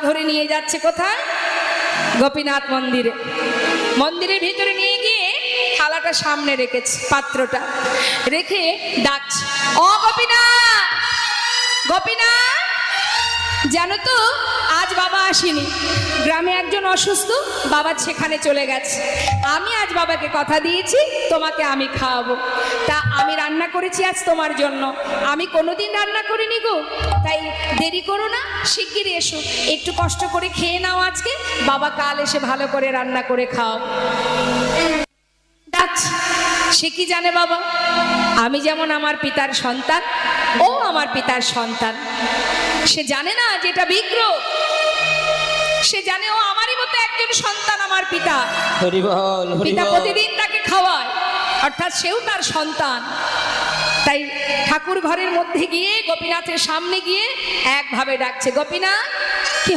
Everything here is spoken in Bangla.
ধরে নিয়ে যাচ্ছে কোথায়? গোপীনাথ মন্দিরে। মন্দিরের ভিতরে নিয়ে গিয়ে থালাটা সামনে রেখেছে, পাত্রটা রেখে ডাকছে, ও গোপীনাথ, গোপীনাথ, জানো তো আজ বাবা আসেনি, গ্রামে একজন অসুস্থ, বাবা সেখানে চলে গেছে। আমি আজ বাবাকে কথা দিয়েছি তোমাকে আমি খাওয়াবো, তা আমি রান্না করেছি আজ তোমার জন্য। আমি কোনোদিন রান্না করিনি গো, তাই দেরি করো না, শিগগিরই এসো, একটু কষ্ট করে খেয়ে নাও আজকে, বাবা কাল এসে ভালো করে রান্না করে খাও। ডাকছে, সে কি জানে বাবা, আমি যেমন আমার পিতার সন্তান, ও আমার পিতার সন্তান। সে জানে না যেটা বিগ্রহ, সে জানে ও আমারই মতো একজন সন্তান, আমার পিতা। পিতা প্রতিদিন তাকে খাওয়ায়, অর্থাৎ সেও তার সন্তান। তাই ঠাকুর ঘরের মধ্যে গিয়ে গোপীনাথের সামনে গিয়ে একভাবে ডাকছে, গোপীনাথ,